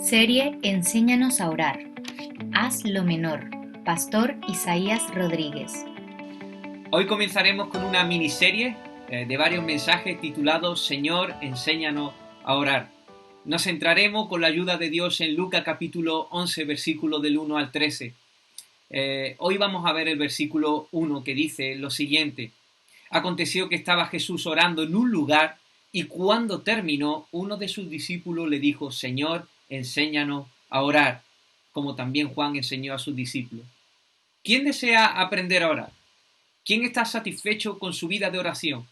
Serie Enséñanos a orar. Haz lo menor. Pastor Isaías Rodríguez. Hoy comenzaremos con una miniserie de varios mensajes titulados Señor, enséñanos a orar. Nos centraremos con la ayuda de Dios en Lucas capítulo 11, versículo del 1 al 13. Hoy vamos a ver el versículo 1 que dice lo siguiente. Aconteció que estaba Jesús orando en un lugar y cuando terminó, uno de sus discípulos le dijo, Señor, enséñanos a orar, como también Juan enseñó a sus discípulos. ¿Quién desea aprender a orar? ¿Quién está satisfecho con su vida de oración?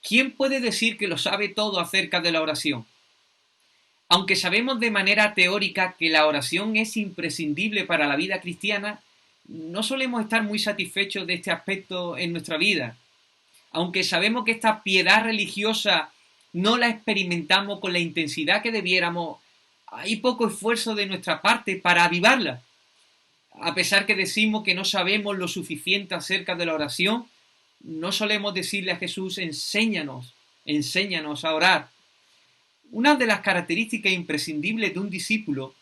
¿Quién puede decir que lo sabe todo acerca de la oración? Aunque sabemos de manera teórica que la oración es imprescindible para la vida cristiana, no solemos estar muy satisfechos de este aspecto en nuestra vida. Aunque sabemos que esta piedad religiosa no la experimentamos con la intensidad que debiéramos, hay poco esfuerzo de nuestra parte para avivarla. A pesar que decimos que no sabemos lo suficiente acerca de la oración, no solemos decirle a Jesús, enséñanos a orar. Una de las características imprescindibles de un discípulo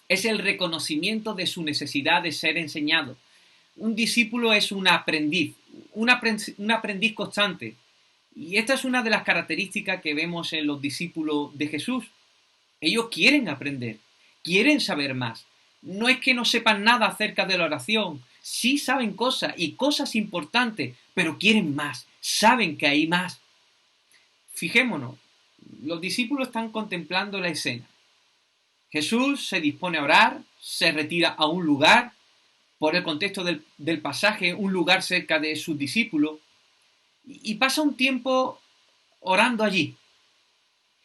es el reconocimiento de su necesidad de ser enseñado. Un discípulo es un aprendiz constante. Y esta es una de las características que vemos en los discípulos de Jesús. Ellos quieren aprender, quieren saber más. No es que no sepan nada acerca de la oración, sí saben cosas y cosas importantes, pero quieren más, saben que hay más. Fijémonos, los discípulos están contemplando la escena. Jesús se dispone a orar, se retira a un lugar, por el contexto del pasaje, un lugar cerca de sus discípulos, y pasa un tiempo orando allí.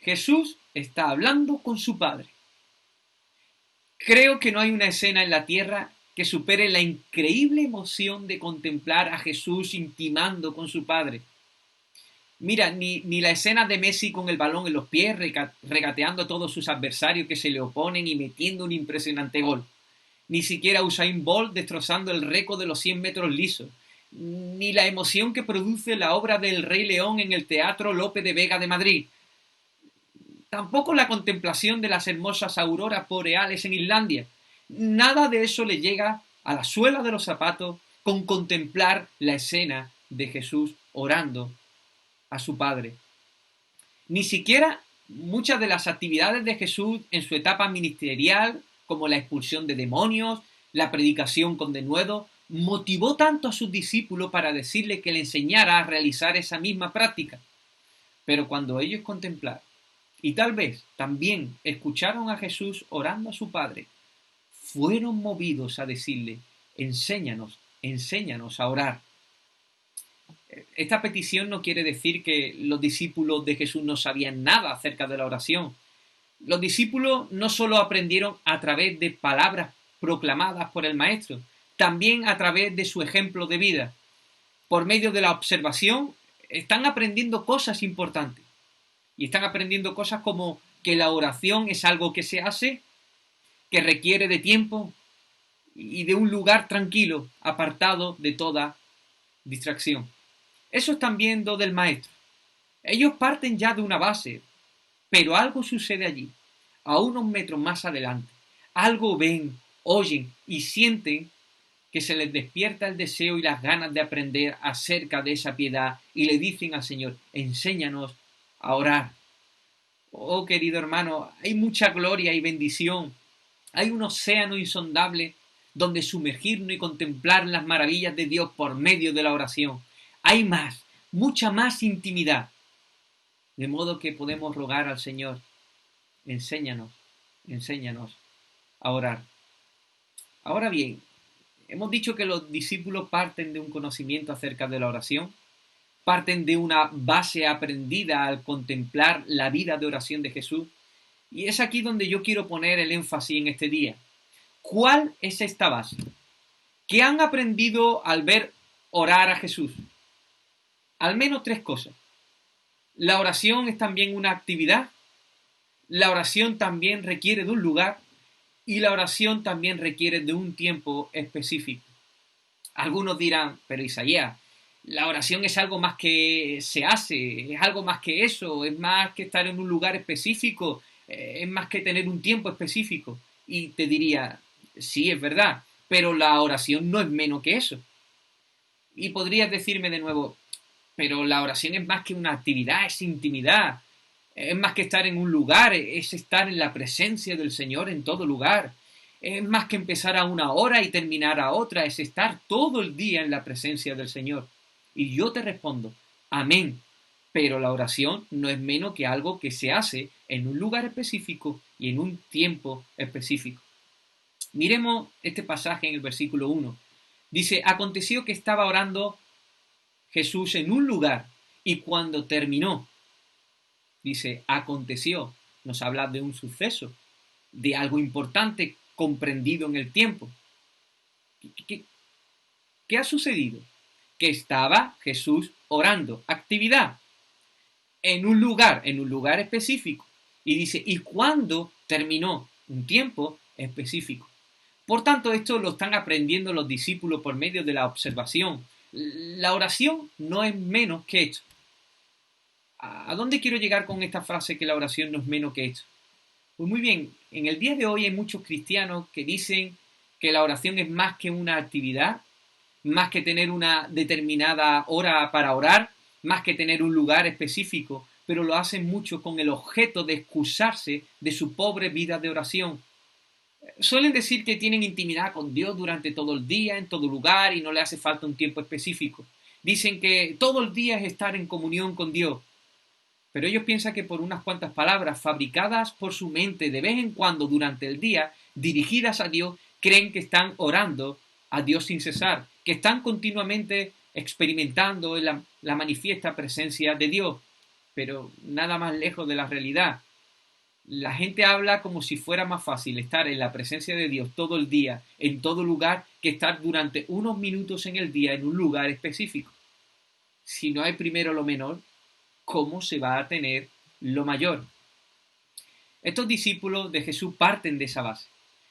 Jesús está hablando con su Padre. Creo que no hay una escena en la tierra que supere la increíble emoción de contemplar a Jesús intimando con su Padre. Mira, ni la escena de Messi con el balón en los pies, regateando a todos sus adversarios que se le oponen y metiendo un impresionante gol. Ni siquiera Usain Bolt destrozando el récord de los 100 metros lisos. Ni la emoción que produce la obra del Rey León en el Teatro Lope de Vega de Madrid. Tampoco la contemplación de las hermosas auroras boreales en Islandia. Nada de eso le llega a la suela de los zapatos con contemplar la escena de Jesús orando a su Padre. Ni siquiera muchas de las actividades de Jesús en su etapa ministerial, como la expulsión de demonios, la predicación con denuedo, motivó tanto a sus discípulos para decirle que le enseñara a realizar esa misma práctica. Pero cuando ellos contemplaron y tal vez también escucharon a Jesús orando a su Padre, fueron movidos a decirle, enséñanos a orar. Esta petición no quiere decir que los discípulos de Jesús no sabían nada acerca de la oración. Los discípulos no solo aprendieron a través de palabras proclamadas por el Maestro, también a través de su ejemplo de vida. Por medio de la observación, están aprendiendo cosas importantes. Y están aprendiendo cosas como que la oración es algo que se hace, que requiere de tiempo y de un lugar tranquilo, apartado de toda distracción. Eso están viendo del Maestro. Ellos parten ya de una base, pero algo sucede allí, a unos metros más adelante. Algo ven, oyen y sienten que se les despierta el deseo y las ganas de aprender acerca de esa piedad y le dicen al Señor, enséñanos a orar. Oh, querido hermano, hay mucha gloria y bendición. Hay un océano insondable donde sumergirnos y contemplar las maravillas de Dios por medio de la oración. Hay más, mucha más intimidad. De modo que podemos rogar al Señor, enséñanos a orar. Ahora bien, hemos dicho que los discípulos parten de un conocimiento acerca de la oración, parten de una base aprendida al contemplar la vida de oración de Jesús, y es aquí donde yo quiero poner el énfasis en este día. ¿Cuál es esta base? ¿Qué han aprendido al ver orar a Jesús? Al menos tres cosas. La oración es también una actividad, la oración también requiere de un lugar y la oración también requiere de un tiempo específico. Algunos dirán, pero Isaías, la oración es algo más que se hace, es algo más que eso, es más que estar en un lugar específico. es más que tener un tiempo específico. Y te diría, sí, es verdad, pero la oración no es menos que eso. Y podrías decirme de nuevo, pero la oración es más que una actividad, es intimidad, es más que estar en un lugar, es estar en la presencia del Señor en todo lugar. Es más que empezar a una hora y terminar a otra, es estar todo el día en la presencia del Señor. Y yo te respondo, amén. Pero la oración no es menos que algo que se hace en un lugar específico y en un tiempo específico. Miremos este pasaje en el versículo 1. Dice, aconteció que estaba orando Jesús en un lugar y cuando terminó, dice, aconteció, nos habla de un suceso, de algo importante comprendido en el tiempo. ¿Qué ha sucedido? Que estaba Jesús orando, actividad, en un lugar específico. Y dice, y cuando terminó, un tiempo específico. Por tanto, esto lo están aprendiendo los discípulos por medio de la observación. La oración no es menos que esto. ¿A dónde quiero llegar con esta frase que la oración no es menos que esto? Pues muy bien, en el día de hoy hay muchos cristianos que dicen que la oración es más que una actividad, más que tener una determinada hora para orar, más que tener un lugar específico, pero lo hacen mucho con el objeto de excusarse de su pobre vida de oración. Suelen decir que tienen intimidad con Dios durante todo el día, en todo lugar, y no le hace falta un tiempo específico. Dicen que todo el día es estar en comunión con Dios. Pero ellos piensan que por unas cuantas palabras fabricadas por su mente de vez en cuando durante el día, dirigidas a Dios, creen que están orando a Dios sin cesar, que están continuamente experimentando la manifiesta presencia de Dios, pero nada más lejos de la realidad. La gente habla como si fuera más fácil estar en la presencia de Dios todo el día, en todo lugar, que estar durante unos minutos en el día en un lugar específico. Si no hay primero lo menor, ¿cómo se va a tener lo mayor? Estos discípulos de Jesús parten de esa base.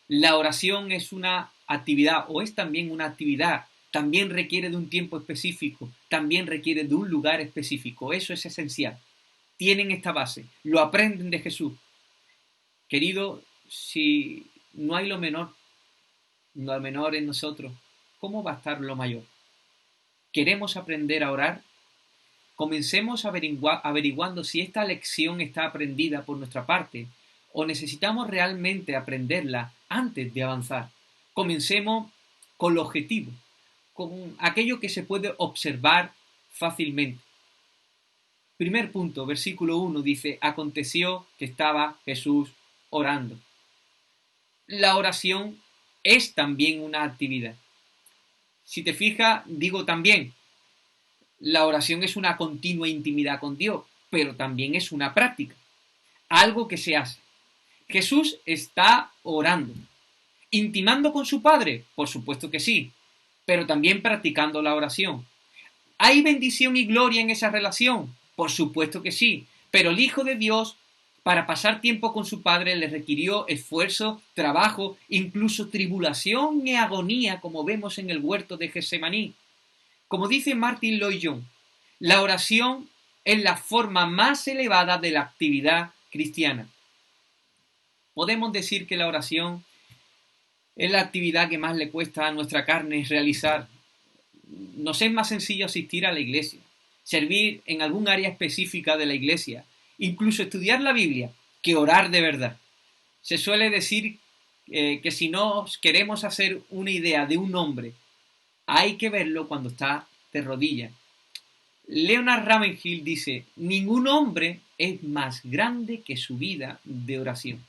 La oración es una actividad o es también una actividad, también requiere de un tiempo específico, también requiere de un lugar específico. Eso es esencial. Tienen esta base, lo aprenden de Jesús. Querido, si no hay lo menor en nosotros, ¿cómo va a estar lo mayor? ¿Queremos aprender a orar? Comencemos averiguando si esta lección está aprendida por nuestra parte o necesitamos realmente aprenderla antes de avanzar. Comencemos con lo objetivo, con aquello que se puede observar fácilmente. Primer punto, versículo 1 dice, aconteció que estaba Jesús orando. La oración es también una actividad. Si te fijas, digo también, la oración es una continua intimidad con Dios, pero también es una práctica, algo que se hace. Jesús está orando, intimando con su Padre, por supuesto que sí, pero también practicando la oración. ¿Hay bendición y gloria en esa relación? Por supuesto que sí, pero el Hijo de Dios, para pasar tiempo con su Padre, le requirió esfuerzo, trabajo, incluso tribulación y agonía, como vemos en el huerto de Getsemaní. Como dice Martin Lloyd-Jones, la oración es la forma más elevada de la actividad cristiana. Podemos decir que la oración es la actividad que más le cuesta a nuestra carne realizar. Nos es más sencillo asistir a la iglesia, servir en algún área específica de la iglesia, incluso estudiar la Biblia, que orar de verdad. Se suele decir que si no queremos hacer una idea de un hombre, hay que verlo cuando está de rodillas. Leonard Ravenhill dice, ningún hombre es más grande que su vida de oración.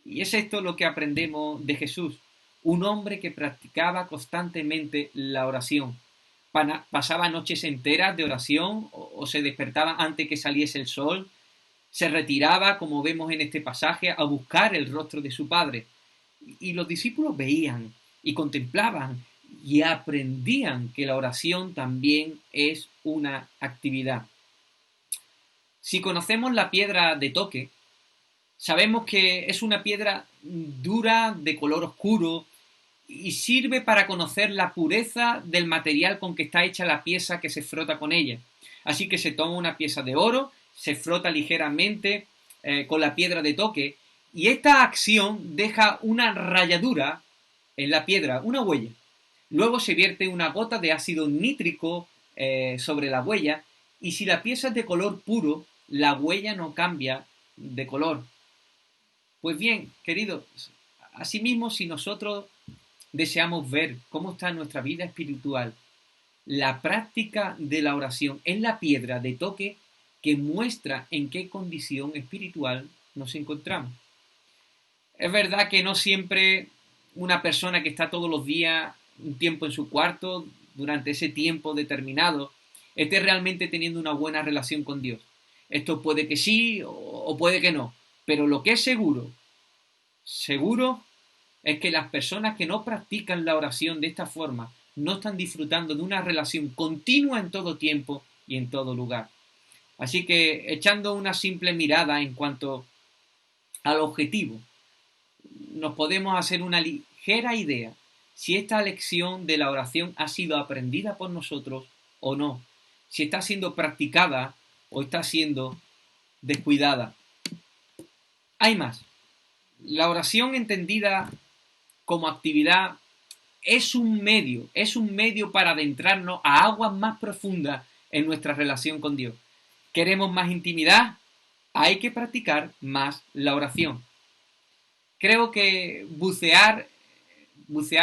Y es esto lo que aprendemos de Jesús, un hombre que practicaba constantemente la oración. Pasaba noches enteras de oración o se despertaba antes que saliese el sol, se retiraba, como vemos en este pasaje, a buscar el rostro de su Padre. Y los discípulos veían y contemplaban y aprendían que la oración también es una actividad. Si conocemos la piedra de toque, sabemos que es una piedra dura, de color oscuro, y sirve para conocer la pureza del material con que está hecha la pieza que se frota con ella. Así que se toma una pieza de oro, se frota ligeramente con la piedra de toque, y esta acción deja una rayadura en la piedra, una huella. Luego se vierte una gota de ácido nítrico sobre la huella, y si la pieza es de color puro, la huella no cambia de color. Pues bien, queridos, asimismo, si nosotros deseamos ver cómo está nuestra vida espiritual, la práctica de la oración es la piedra de toque que muestra en qué condición espiritual nos encontramos. Es verdad que no siempre una persona que está todos los días un tiempo en su cuarto, durante ese tiempo determinado, esté realmente teniendo una buena relación con Dios. Esto puede que sí o puede que no, pero lo que es seguro, seguro es que las personas que no practican la oración de esta forma no están disfrutando de una relación continua en todo tiempo y en todo lugar. Así que echando una simple mirada en cuanto al objetivo, nos podemos hacer una ligera idea si esta lección de la oración ha sido aprendida por nosotros o no, si está siendo practicada o está siendo descuidada. Hay más. La oración entendida como actividad es un medio para adentrarnos a aguas más profundas en nuestra relación con Dios. ¿Queremos más intimidad? Hay que practicar más la oración. Creo que bucear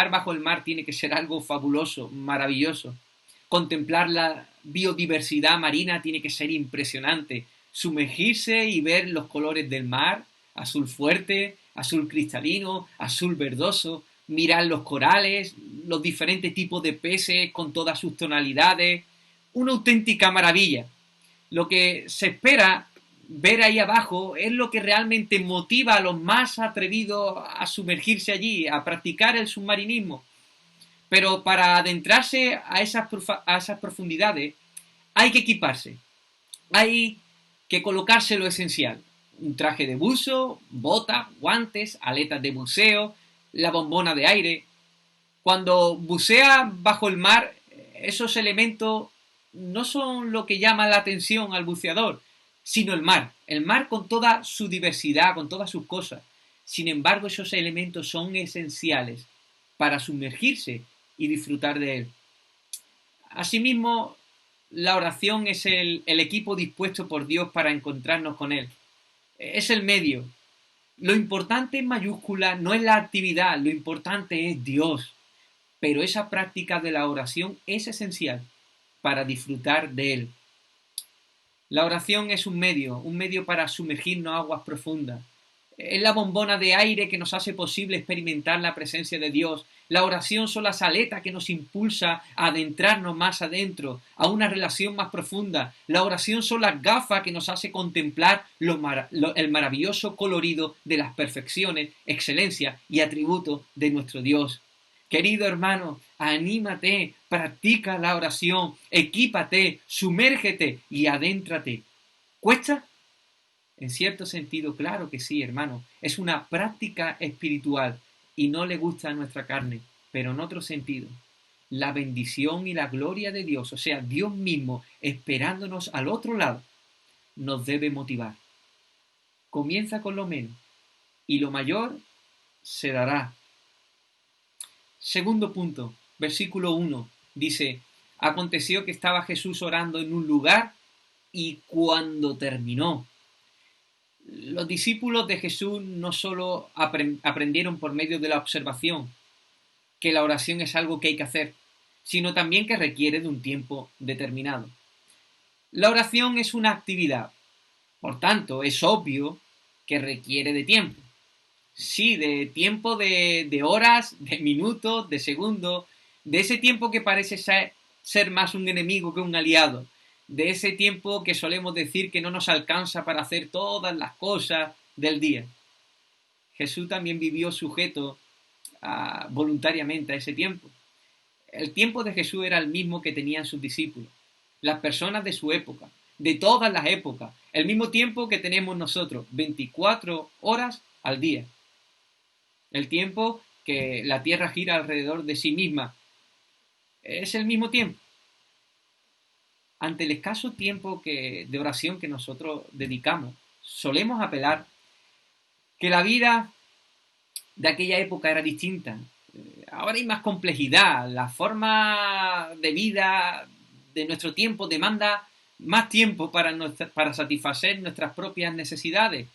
bajo el mar tiene que ser algo fabuloso, maravilloso. Contemplar la biodiversidad marina tiene que ser impresionante. Sumergirse y ver los colores del mar, azul fuerte, azul cristalino, azul verdoso, mirar los corales, los diferentes tipos de peces con todas sus tonalidades. Una auténtica maravilla. Lo que se espera ver ahí abajo es lo que realmente motiva a los más atrevidos a sumergirse allí, a practicar el submarinismo. Pero para adentrarse a esas profundidades hay que equiparse, hay que colocarse lo esencial. Un traje de buzo, botas, guantes, aletas de buceo, la bombona de aire. Cuando bucea bajo el mar, esos elementos no son lo que llama la atención al buceador, sino el mar con toda su diversidad, con todas sus cosas. Sin embargo, esos elementos son esenciales para sumergirse y disfrutar de él. Asimismo, la oración es el equipo dispuesto por Dios para encontrarnos con Él. Es el medio. Lo importante en mayúscula no es la actividad, lo importante es Dios. Pero esa práctica de la oración es esencial para disfrutar de Él. La oración es un medio para sumergirnos a aguas profundas. Es la bombona de aire que nos hace posible experimentar la presencia de Dios. La oración son las aletas que nos impulsa a adentrarnos más adentro, a una relación más profunda. La oración son las gafas que nos hace contemplar el maravilloso colorido de las perfecciones, excelencia y atributos de nuestro Dios. Querido hermano, anímate, practica la oración, equípate, sumérgete y adéntrate. ¿Cuesta? En cierto sentido, claro que sí, hermano. Es una práctica espiritual y no le gusta a nuestra carne, pero en otro sentido. La bendición y la gloria de Dios, o sea, Dios mismo esperándonos al otro lado, nos debe motivar. Comienza con lo menos y lo mayor se dará. Segundo punto, versículo 1, dice, aconteció que estaba Jesús orando en un lugar y cuando terminó. Los discípulos de Jesús no solo aprendieron por medio de la observación que la oración es algo que hay que hacer, sino también que requiere de un tiempo determinado. La oración es una actividad, por tanto, es obvio que requiere de tiempo. Sí, de tiempo de horas, de minutos, de segundos, de ese tiempo que parece ser más un enemigo que un aliado, de ese tiempo que solemos decir que no nos alcanza para hacer todas las cosas del día. Jesús también vivió sujeto voluntariamente a ese tiempo. El tiempo de Jesús era el mismo que tenían sus discípulos, las personas de su época, de todas las épocas, el mismo tiempo que tenemos nosotros, 24 horas al día. El tiempo que la Tierra gira alrededor de sí misma es el mismo tiempo. Ante el escaso tiempo de oración que nosotros dedicamos, solemos apelar que la vida de aquella época era distinta. Ahora hay más complejidad, la forma de vida de nuestro tiempo demanda más tiempo para satisfacer nuestras propias necesidades.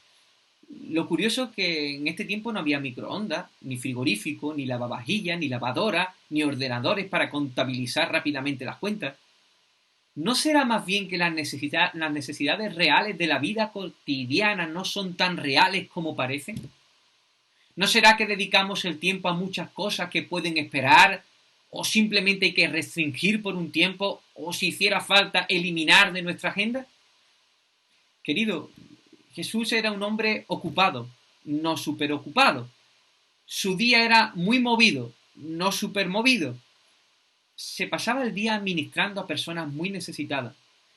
Lo curioso es que en este tiempo no había microondas, ni frigorífico, ni lavavajillas, ni lavadora, ni ordenadores para contabilizar rápidamente las cuentas. ¿No será más bien que las necesidades reales de la vida cotidiana no son tan reales como parecen? ¿No será que dedicamos el tiempo a muchas cosas que pueden esperar o simplemente hay que restringir por un tiempo o si hiciera falta eliminar de nuestra agenda? Querido, Jesús era un hombre ocupado, no superocupado. Su día era muy movido, no supermovido. Se pasaba el día ministrando a personas muy necesitadas,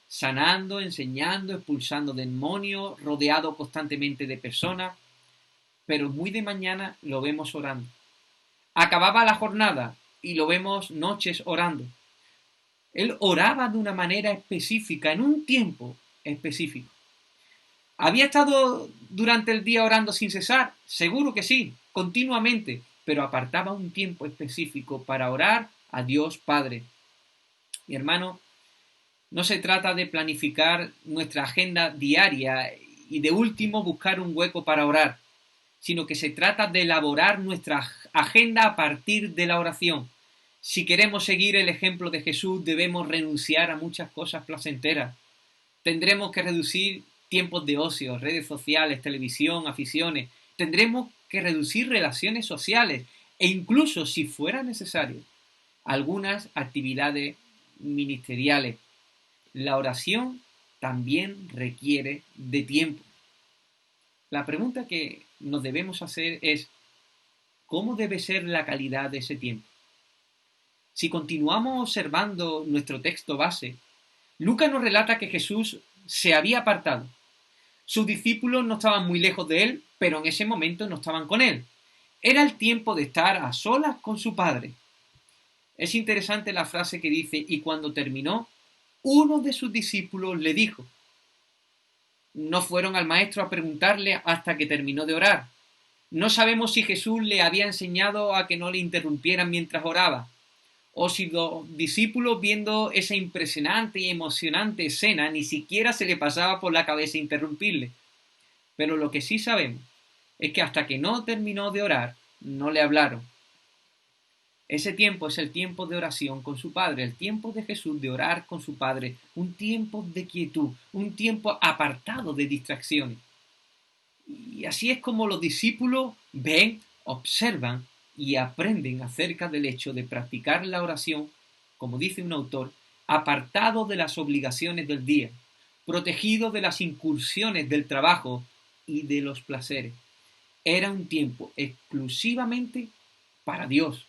sanando, enseñando, expulsando demonios, rodeado constantemente de personas, pero muy de mañana lo vemos orando. Acababa la jornada y lo vemos noches orando. Él oraba de una manera específica, en un tiempo específico. ¿Había estado durante el día orando sin cesar? Seguro que sí, continuamente, pero apartaba un tiempo específico para orar a Dios Padre. Mi hermano, no se trata de planificar nuestra agenda diaria y de último buscar un hueco para orar, sino que se trata de elaborar nuestra agenda a partir de la oración. Si queremos seguir el ejemplo de Jesús, debemos renunciar a muchas cosas placenteras. Tendremos que reducir tiempos de ocio, redes sociales, televisión, aficiones. Tendremos que reducir relaciones sociales e incluso, si fuera necesario, algunas actividades ministeriales. La oración también requiere de tiempo. La pregunta que nos debemos hacer es, ¿cómo debe ser la calidad de ese tiempo? Si continuamos observando nuestro texto base, Lucas nos relata que Jesús se había apartado. Sus discípulos no estaban muy lejos de él, pero en ese momento no estaban con él. Era el tiempo de estar a solas con su Padre. Es interesante la frase que dice, y cuando terminó, uno de sus discípulos le dijo. No fueron al maestro a preguntarle hasta que terminó de orar. No sabemos si Jesús le había enseñado a que no le interrumpieran mientras oraba, o si los discípulos, viendo esa impresionante y emocionante escena, ni siquiera se le pasaba por la cabeza interrumpirle. Pero lo que sí sabemos es que hasta que no terminó de orar, no le hablaron. Ese tiempo es el tiempo de oración con su Padre, el tiempo de Jesús de orar con su Padre, un tiempo de quietud, un tiempo apartado de distracciones. Y así es como los discípulos ven, observan y aprenden acerca del hecho de practicar la oración, como dice un autor, apartado de las obligaciones del día, protegido de las incursiones del trabajo y de los placeres. Era un tiempo exclusivamente para Dios.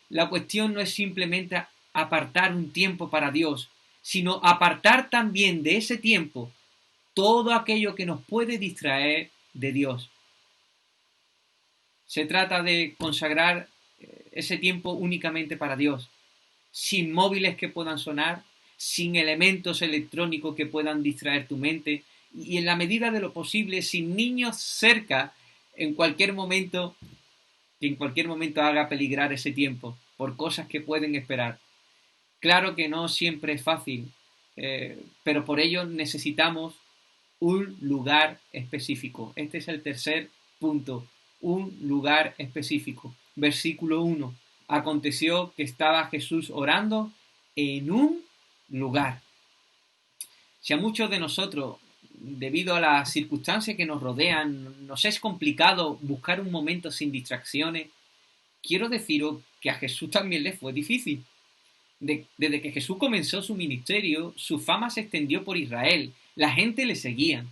La cuestión no es simplemente apartar un tiempo para Dios, sino apartar también de ese tiempo todo aquello que nos puede distraer de Dios. Se trata de consagrar ese tiempo únicamente para Dios, sin móviles que puedan sonar, sin elementos electrónicos que puedan distraer tu mente y en la medida de lo posible sin niños cerca en cualquier momento que en cualquier momento haga peligrar ese tiempo por cosas que pueden esperar. Claro que no siempre es fácil, pero por ello necesitamos un lugar específico. Este es el tercer punto, un lugar específico. Versículo 1. Aconteció que estaba Jesús orando en un lugar. Si a muchos de nosotros, debido a las circunstancias que nos rodean, nos es complicado buscar un momento sin distracciones, quiero deciros que a Jesús también le fue difícil. Desde que Jesús comenzó su ministerio, su fama se extendió por Israel. La gente le seguía.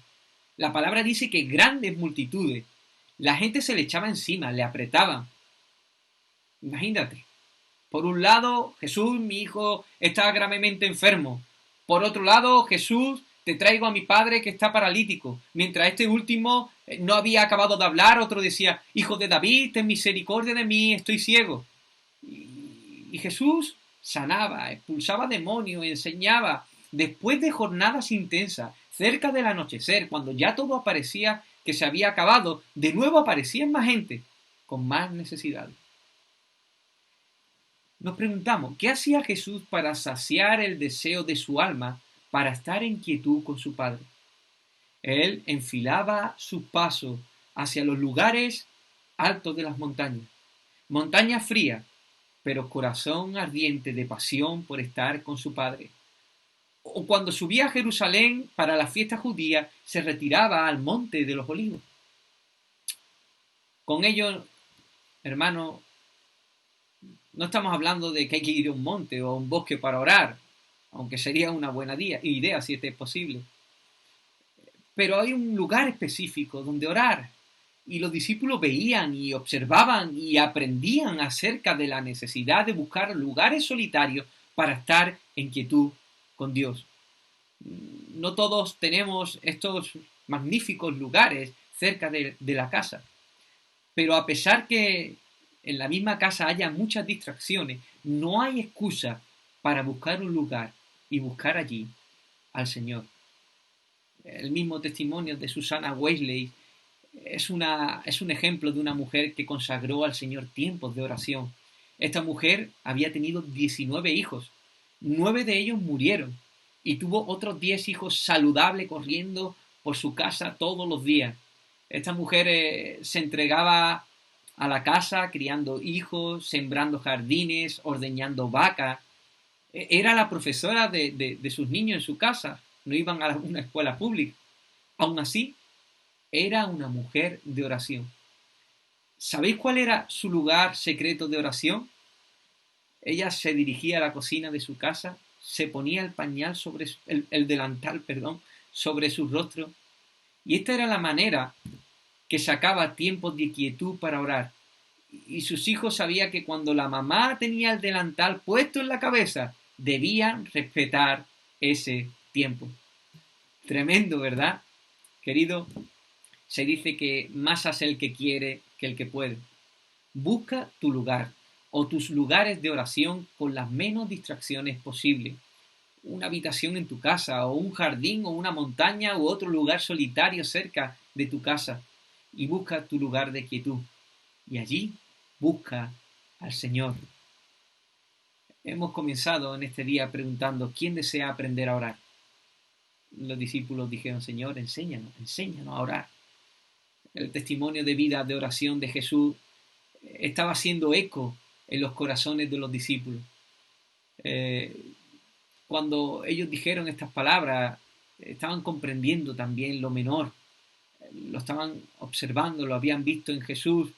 La palabra dice que grandes multitudes. La gente se le echaba encima, le apretaban. Imagínate. Por un lado, Jesús, mi hijo, está gravemente enfermo. Por otro lado, Jesús, te traigo a mi padre que está paralítico. Mientras este último no había acabado de hablar, otro decía, hijo de David, ten misericordia de mí, estoy ciego. Y Jesús sanaba, expulsaba demonios, enseñaba. Después de jornadas intensas, cerca del anochecer, cuando ya todo parecía que se había acabado, de nuevo aparecían más gente, con más necesidades. Nos preguntamos, ¿qué hacía Jesús para saciar el deseo de su alma, para estar en quietud con su Padre? Él enfilaba sus pasos hacia los lugares altos de las montañas, montañas frías, pero corazón ardiente de pasión por estar con su Padre. O cuando subía a Jerusalén para la fiesta judía, se retiraba al monte de los olivos. Con ello, hermano, no estamos hablando de que hay que ir a un monte o a un bosque para orar, aunque sería una buena idea si este es posible. Pero hay un lugar específico donde orar. Y los discípulos veían y observaban y aprendían acerca de la necesidad de buscar lugares solitarios para estar en quietud con Dios. No todos tenemos estos magníficos lugares cerca de la casa, pero a pesar que en la misma casa haya muchas distracciones, no hay excusa para buscar un lugar y buscar allí al Señor. El mismo testimonio de Susana Wesley es un ejemplo de una mujer que consagró al Señor tiempos de oración. Esta mujer había tenido 19 hijos, 9 de ellos murieron y tuvo otros 10 hijos saludables corriendo por su casa todos los días. Esta mujer se entregaba a la casa criando hijos, sembrando jardines, ordeñando vacas. Era la profesora de sus niños en su casa, no iban a una escuela pública. Aún así, era una mujer de oración. ¿Sabéis cuál era su lugar secreto de oración? Ella se dirigía a la cocina de su casa, se ponía el pañal sobre el delantal, sobre su rostro, y esta era la manera que sacaba tiempos de quietud para orar. Y sus hijos sabían que cuando la mamá tenía el delantal puesto en la cabeza, debían respetar ese tiempo. Tremendo, ¿verdad? Querido, se dice que más hace el que quiere que el que puede. Busca tu lugar o tus lugares de oración con las menos distracciones posibles. Una habitación en tu casa o un jardín o una montaña u otro lugar solitario cerca de tu casa y busca tu lugar de quietud. Y allí busca al Señor. Hemos comenzado en este día preguntando ¿quién desea aprender a orar? Los discípulos dijeron, Señor, enséñanos a orar. El testimonio de vida de oración de Jesús estaba haciendo eco en los corazones de los discípulos. Cuando ellos dijeron estas palabras, estaban comprendiendo también lo menor, lo estaban observando, lo habían visto en Jesús,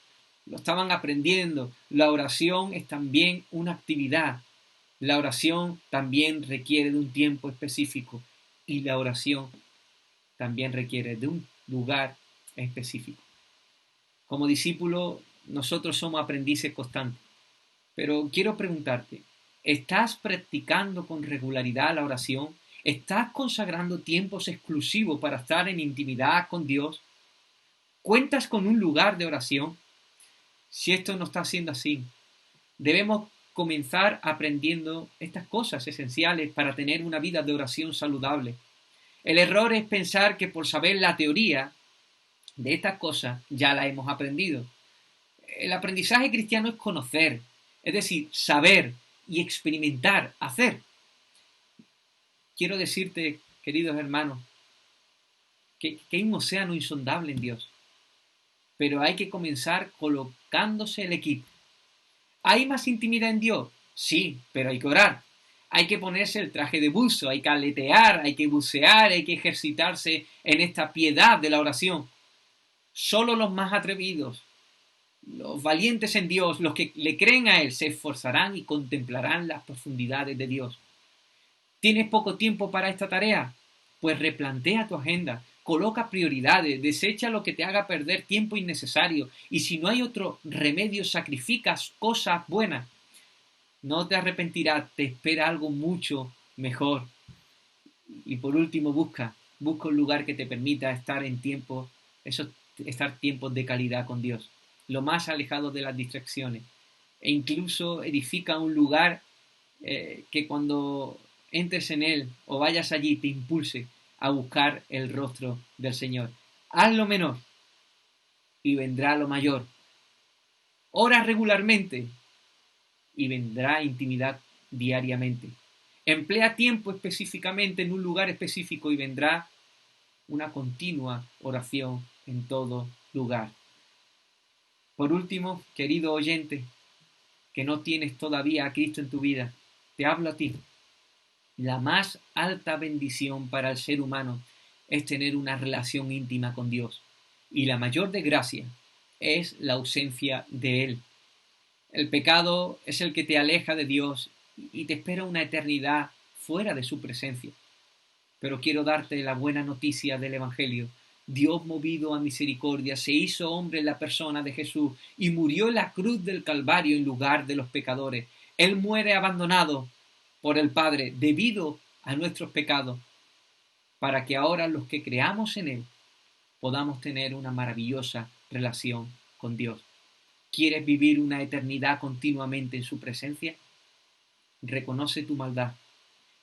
lo estaban aprendiendo. La oración es también una actividad. La oración también requiere de un tiempo específico y la oración también requiere de un lugar específico. Como discípulo, nosotros somos aprendices constantes. Pero quiero preguntarte, ¿estás practicando con regularidad la oración? ¿Estás consagrando tiempos exclusivos para estar en intimidad con Dios? ¿Cuentas con un lugar de oración? Si esto no está siendo así, debemos comenzar aprendiendo estas cosas esenciales para tener una vida de oración saludable. El error es pensar que por saber la teoría de estas cosas ya la hemos aprendido. El aprendizaje cristiano es conocer, es decir, saber y experimentar, hacer. Quiero decirte, queridos hermanos, que hay un océano insondable en Dios, pero hay que comenzar colocándose el equipo. ¿Hay más intimidad en Dios? Sí, pero hay que orar. Hay que ponerse el traje de buzo, hay que aletear, hay que bucear, hay que ejercitarse en esta piedad de la oración. Solo los más atrevidos, los valientes en Dios, los que le creen a Él, se esforzarán y contemplarán las profundidades de Dios. ¿Tienes poco tiempo para esta tarea? Pues replantea tu agenda, coloca prioridades, desecha lo que te haga perder tiempo innecesario y si no hay otro remedio, sacrificas cosas buenas. No te arrepentirás, te espera algo mucho mejor. Y por último, busca un lugar que te permita estar en tiempo, estar tiempos de calidad con Dios, lo más alejado de las distracciones. E incluso edifica un lugar que cuando entres en él o vayas allí te impulse a buscar el rostro del Señor. Haz lo menor y vendrá lo mayor. Ora regularmente y vendrá intimidad diariamente. Emplea tiempo específicamente en un lugar específico y vendrá una continua oración en todo lugar. Por último, querido oyente, que no tienes todavía a Cristo en tu vida, te hablo a ti. La más alta bendición para el ser humano es tener una relación íntima con Dios. Y la mayor desgracia es la ausencia de Él. El pecado es el que te aleja de Dios y te espera una eternidad fuera de su presencia. Pero quiero darte la buena noticia del Evangelio. Dios, movido a misericordia, se hizo hombre en la persona de Jesús y murió en la cruz del Calvario en lugar de los pecadores. Él muere abandonado por el Padre debido a nuestros pecados, para que ahora los que creamos en Él podamos tener una maravillosa relación con Dios. ¿Quieres vivir una eternidad continuamente en su presencia? Reconoce tu maldad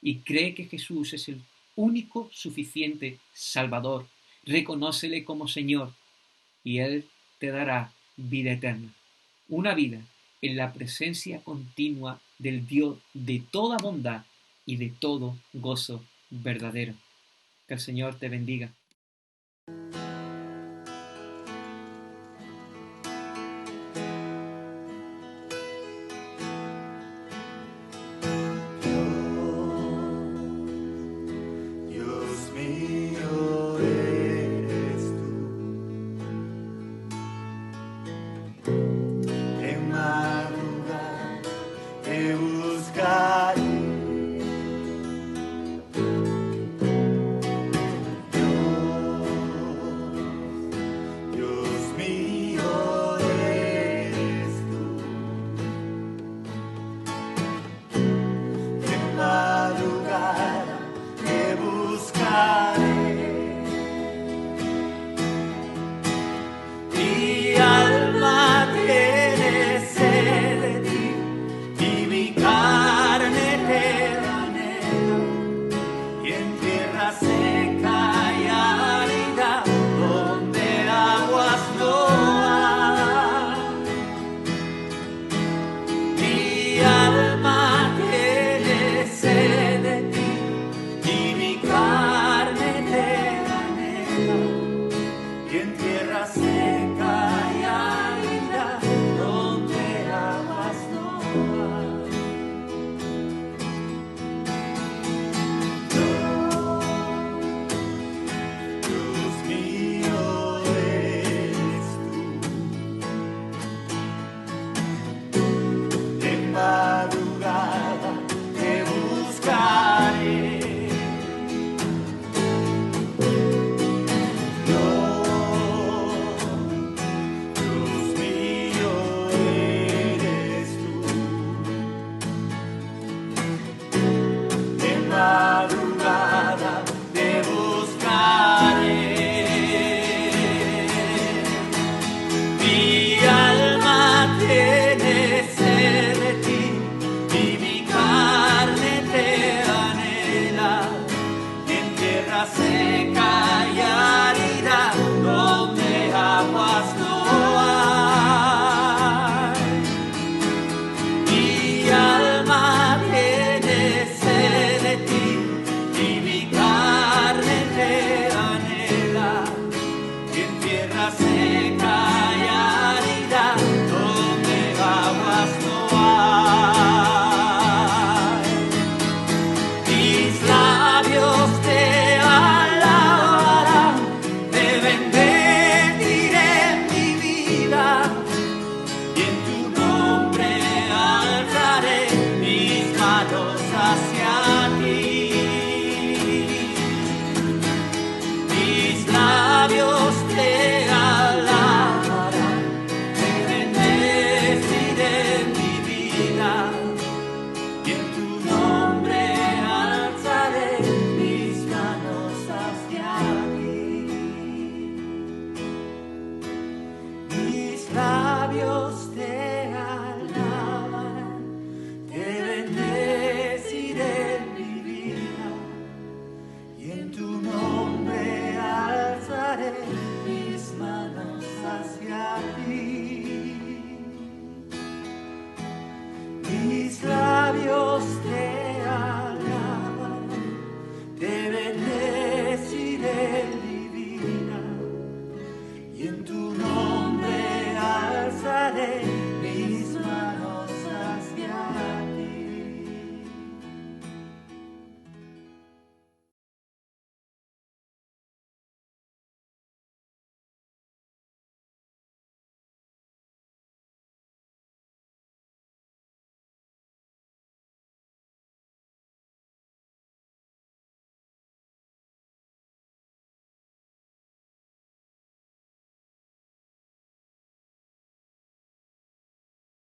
y cree que Jesús es el único suficiente Salvador. Reconócele como Señor y Él te dará vida eterna. Una vida en la presencia continua del Dios de toda bondad y de todo gozo verdadero. Que el Señor te bendiga. Dios mío eres tú, en madrugada te buscaré. Dios mío eres tú, en madrugada te buscaré. Mi alma tiene sed de ti y mi carne te anhela, y en tierra seca y árida donde aguas no hay. Mi alma tiene sed de ti y mi carne te anhela, y en tierra seca y árida donde aguas no hay. Dios mío eres tú, en madrugada te buscaré. Dios mío eres tú, en madrugada te buscaré. Mi alma tiene sed de ti y mi carne te anhela, en tierra seca y árida donde aguas no hay. Mi alma tiene sed de ti y mi carne te anhela, en tierra seca y árida donde aguas no hay. Mis labios te alabarán, te bendeciré mi vida, y en tu nombre alzaré mis manos hacia ti. Mis labios te alabarán, te bendeciré mi vida, y en tu nombre alzaré mis manos hacia ti. Mis labios